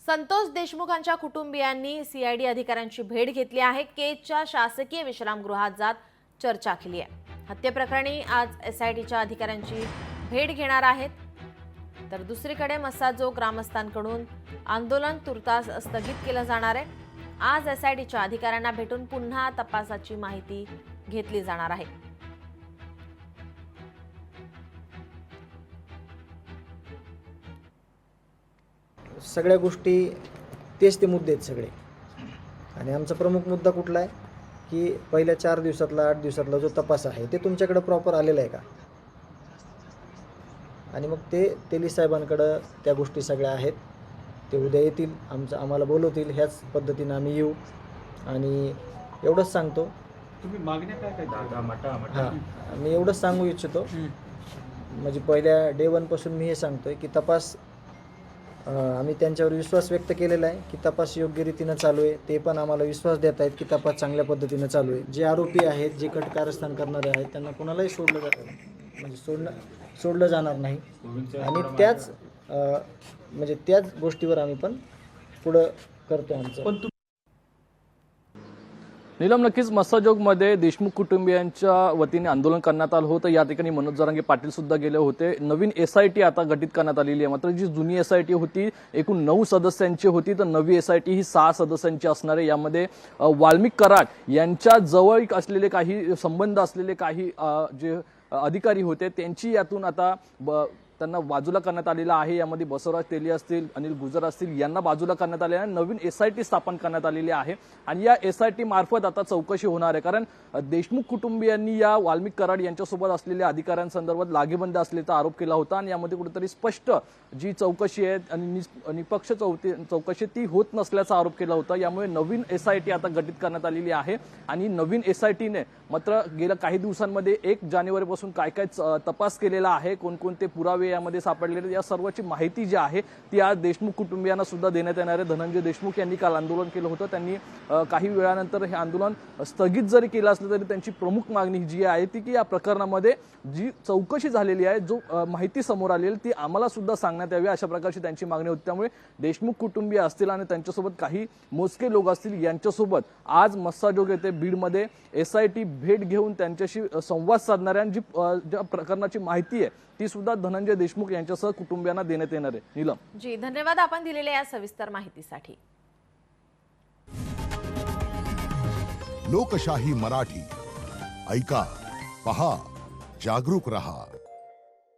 संतोष देशमुखांच्या कुटुंबियांनी सीआयडी अधिकाऱ्यांची भेट घेतली आहे। केजच्या शासकीय विश्रामगृहात जात चर्चा केली आहे। हत्येप्रकरणी आज एसआयटीच्या अधिकाऱ्यांची भेट घेणार आहेत। तर दुसरीकडे मस्साजोग ग्रामस्थांकडून आंदोलन तुर्तास स्थगित केलं जाणार आहे। आज एसआयटीच्या अधिकाऱ्यांना भेटून पुन्हा तपासाची माहिती घेतली जाणार आहे। सगळ्या गोष्टी तेच ते मुद्दे आहेत सगळे। आणि आमचा प्रमुख मुद्दा कुठला आहे की पहिल्या 4 दिवसातला 8 दिवसातला जो तपास आहे ते तुमच्याकडे प्रॉपर आलेला आहे का। आणि मग ते तेली साहेबांकडे त्या गोष्टी सगळ्या आहेत। ते उद्या येतील, आम्हाला बोलवतील, ह्याच पद्धतीने आम्ही येऊ। आणि एवढंच सांगतो, तुम्ही मागण्या काय हां मी एवढंच सांगू इच्छितो, म्हणजे पहिल्या डे 1 पासून मी हे सांगतोय की तपास आम्ही त्यांच्यावर विश्वास व्यक्त केलेला आहे की तपास योग्य रीतीने चालू आहे। ते पण आम्हाला विश्वास देत आहेत की तपास चांगल्या पद्धतीने चालू आहे। जे आरोपी आहेत, जे कारस्थान करणारे आहेत, त्यांना कोणालाही सोडलं जाणार नाही। आणि त्याच गोष्टीवर आम्ही पण पुढं करतो आमचं। नीलम, नक्कीच मस्साजोगमध्ये देशमुख कुटुंबियांच्या वतीने आंदोलन करण्यात आलं होतं। या ठिकाणी मनोज जरांगे पाटील सुद्धा गेले होते। नवीन एसआयटी आता गठीत करण्यात आलेली आहे। मात्र जी जुनी एसआयटी होती एकूण 9 सदस्यांची होती, तर नवी एसआयटी ही 6 सदस्यांची असणार आहे। यामध्ये वाल्मिक कराड यांच्या जवळ असलेले काही संबंध असलेले काही जे अधिकारी होते त्यांची यातून आता त्यांना बाजूला करण्यात आलेला आहे। यामध्ये बसवराज तेली असतील, अनिल गुजर असतील, यांना बाजूला करण्यात आले आहे। नवीन एसआयटी स्थापन करण्यात आलेली आहे आणि या एसआयटी मार्फत आता चौकशी होणार आहे। कारण देशमुख कुटुंबियांनी या वाल्मिक कराड यांच्यासोबत असलेल्या अधिकाऱ्यांसंदर्भात लागेबंद असल्याचा आरोप केला होता आणि यामध्ये कुठेतरी स्पष्ट जी चौकशी आहे आणि निष्पक्ष चौकशी ती होत नसल्याचा आरोप केला होता। यामुळे नवीन एसआयटी आता गठीत करण्यात आलेली आहे आणि नवीन एसआयटीने मात्र गेल्या काही दिवसांमध्ये 1 जानेवारीपासून काय काय तपास केलेला आहे, कोणकोणते पुरावे यामध्ये सापडलेले, या सर्वांची माहिती जी आहे ती आज देशमुख कुटुंबियांना सुद्धा देण्यात येणार आहे। धनंजय देशमुख यांनी काल आंदोलन केलं होतं। त्यांनी काही वेळानंतर हे आंदोलन स्थगित जरी केलं असलं तरी त्यांची प्रमुख मागणी जी आहे ती की या प्रकरणामध्ये जी चौकशी झालेली आहे, जो माहिती समोर आलेली ती आम्हाला सुद्धा सांगण्यात यावी, अशा प्रकारची त्यांची मागणी होती। त्यामुळे देशमुख कुटुंबीय असतील आणि त्यांच्यासोबत काही मोजके लोक असतील यांच्यासोबत आज मस्साजोग येथे बीडमध्ये एसआयटी भेट घेऊन त्यांच्याशी संवाद साधणाऱ्या जी ज्या प्रकरणाची माहिती आहे ती सुद्धा धनंजय देशमुख यांच्यासह कुटुंबियांना देण्यात येणार आहे। नीलम जी, धन्यवाद आपण दिलेल्या या सविस्तर माहितीसाठी। लोकशाही मराठी ऐका, पहा, जागरूक रहा।